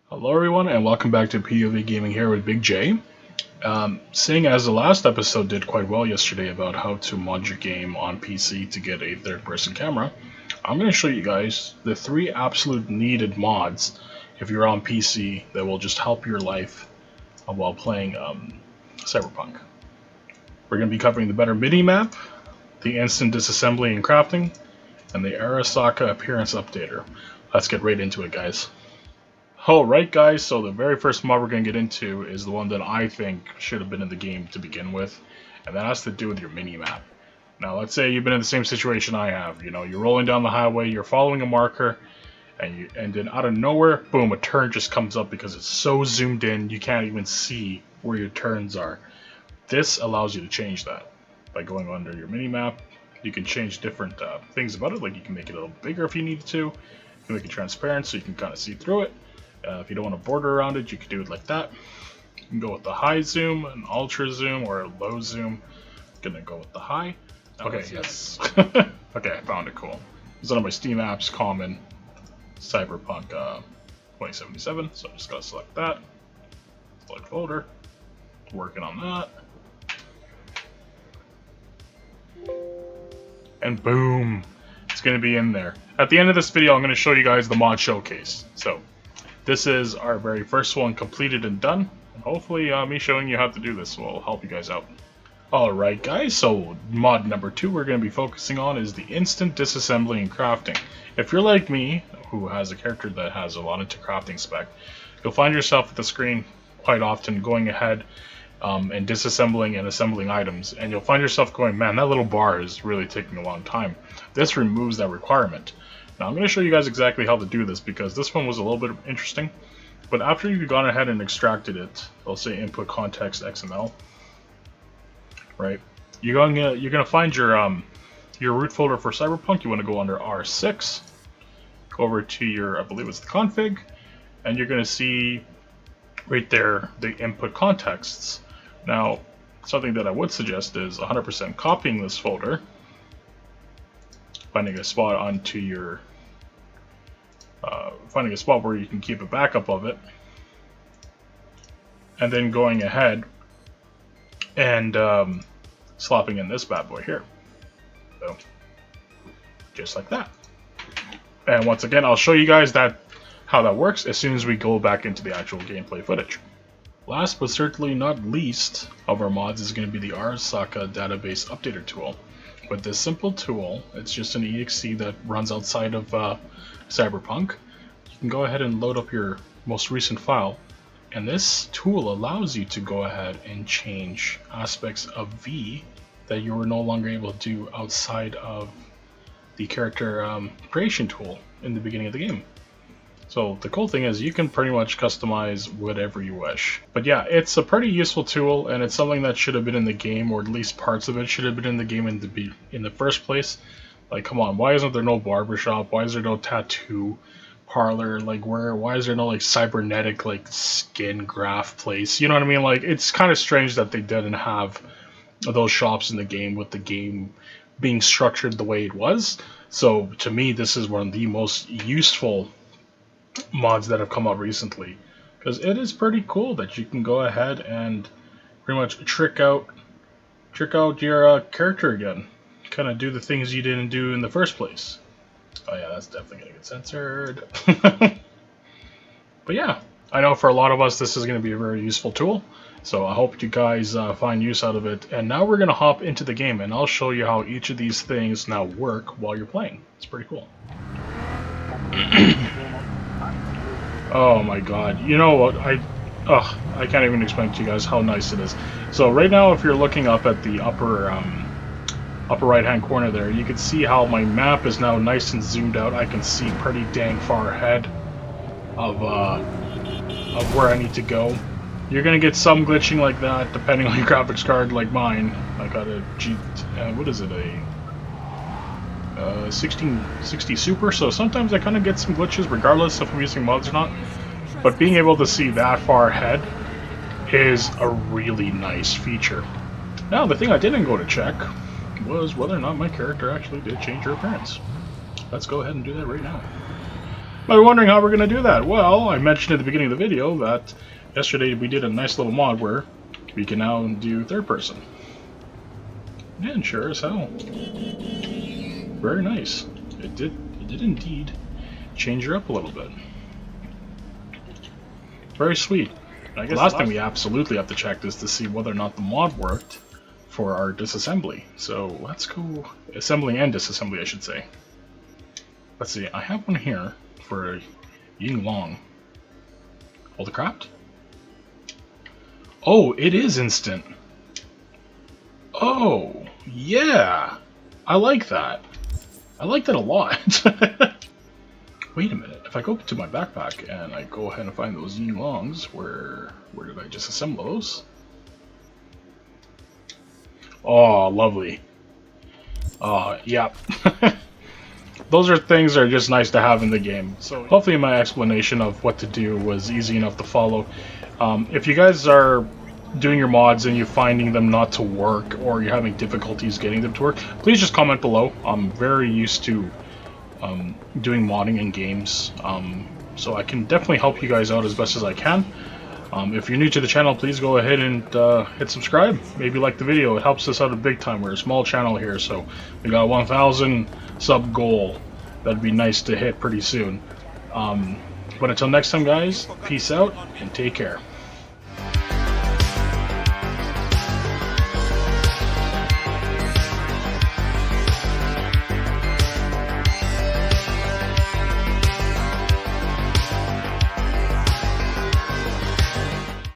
Hello everyone and welcome back to POV Gaming here with Big J. Seeing as the last episode did quite well yesterday about how to mod your game on PC to get a third-person camera, I'm going to show you guys the 3 absolute needed mods if you're on PC that will just help your life while playing Cyberpunk. We're going to be covering the better mini-map, the instant disassembly and crafting, and the RSRAKA appearance updater. Let's get right into it, guys. Alright guys, so the very first mod we're going to get into is the one that I think should have been in the game to begin with, and that has to do with your mini-map. Now let's say you've been in the same situation I have, you know, you're rolling down the highway, you're following a marker, and then out of nowhere, boom, a turn just comes up because it's so zoomed in you can't even see where your turns are. This allows you to change that by going under your mini-map. You can change different things about it, like you can make it a little bigger if you need to, you can make it transparent so you can kind of see through it. If you don't want a border around it, you can do it like that. You can go with the high zoom, an ultra zoom, or a low zoom. I'm gonna go with the high. Okay, yes. Okay, I found it cool. It's on my Steam apps, common, Cyberpunk 2077. So I'm just gonna select that. Select folder. Working on that. And boom, it's gonna be in there. At the end of this video, I'm gonna show you guys the mod showcase. So this is our very first one completed and done. And hopefully me showing you how to do this will help you guys out. Alright guys, so mod number 2 we're going to be focusing on is the instant disassembly and crafting. If you're like me, who has a character that has a lot into crafting spec, you'll find yourself at the screen quite often going ahead and disassembling and assembling items. And you'll find yourself going, man, that little bar is really taking a long time. This removes that requirement. Now I'm going to show you guys exactly how to do this because this one was a little bit interesting. But after you've gone ahead and extracted it, I'll say input context XML, right? You're gonna find your root folder for Cyberpunk. You want to go under R6, go over to your, I believe it's the config, and you're going to see right there the input contexts. Now something that I would suggest is 100% copying this folder, finding a spot onto your finding a spot where you can keep a backup of it, and then going ahead and slopping in this bad boy here. So just like that. And once again, I'll show you guys how that works as soon as we go back into the actual gameplay footage. Last but certainly not least of our mods is going to be the RSRAKA database updater tool. With this simple tool, it's just an exe that runs outside of Cyberpunk. You can go ahead and load up your most recent file, and this tool allows you to go ahead and change aspects of V that you were no longer able to do outside of the character creation tool in the beginning of the game. So the cool thing is you can pretty much customize whatever you wish. But yeah, it's a pretty useful tool, and it's something that should have been in the game, or at least parts of it should have been in the game in the first place. Like, come on, why isn't there no barbershop? Why is there no tattoo parlor? Like, why is there no like cybernetic like skin graft place? You know what I mean? Like, it's kind of strange that they didn't have those shops in the game with the game being structured the way it was. So to me, this is one of the most useful mods that have come out recently, because it is pretty cool that you can go ahead and pretty much trick out your character again, kind of do the things you didn't do in the first place. Oh yeah, that's definitely gonna get censored. But yeah, I know for a lot of us this is going to be a very useful tool, so I hope you guys find use out of it. And now we're going to hop into the game, and I'll show you how each of these things now work while you're playing. It's pretty cool. Oh my god, you know what, I can't even explain to you guys how nice it is. So right now, if you're looking up at the upper right hand corner there, you can see how my map is now nice and zoomed out. I can see pretty dang far ahead of where I need to go. You're gonna get some glitching like that depending on your graphics card, like mine. I got a what is it, a 1660 Super, so sometimes I kind of get some glitches regardless if I'm using mods or not. But being able to see that far ahead is a really nice feature. Now, the thing I didn't go to check was whether or not my character actually did change her appearance. Let's go ahead and do that right now. You're wondering how we're going to do that? Well, I mentioned at the beginning of the video that yesterday we did a nice little mod where we can now do third person. And sure as hell. Very nice. It did indeed change her up a little bit. Very sweet. I guess the last thing we absolutely have to check is to see whether or not the mod worked for our disassembly. So let's go assembly and disassembly, I should say. Let's see, I have one here for Ying Long. Hold the craft? Oh, it is instant. Oh, yeah. I like that. I like that a lot. Wait a minute. If I go to my backpack and I go ahead and find those Ying Longs, where did I disassemble those? Oh, lovely. Yeah. Those are things that are just nice to have in the game. So hopefully my explanation of what to do was easy enough to follow. If you guys are doing your mods and you're finding them not to work, or you're having difficulties getting them to work, please just comment below. I'm very used to doing modding in games, so I can definitely help you guys out as best as I can. If you're new to the channel, please go ahead and hit subscribe. Maybe like the video. It helps us out a big time. We're a small channel here, so we got a 1,000 sub goal. That'd be nice to hit pretty soon. But until next time, guys, peace out and take care.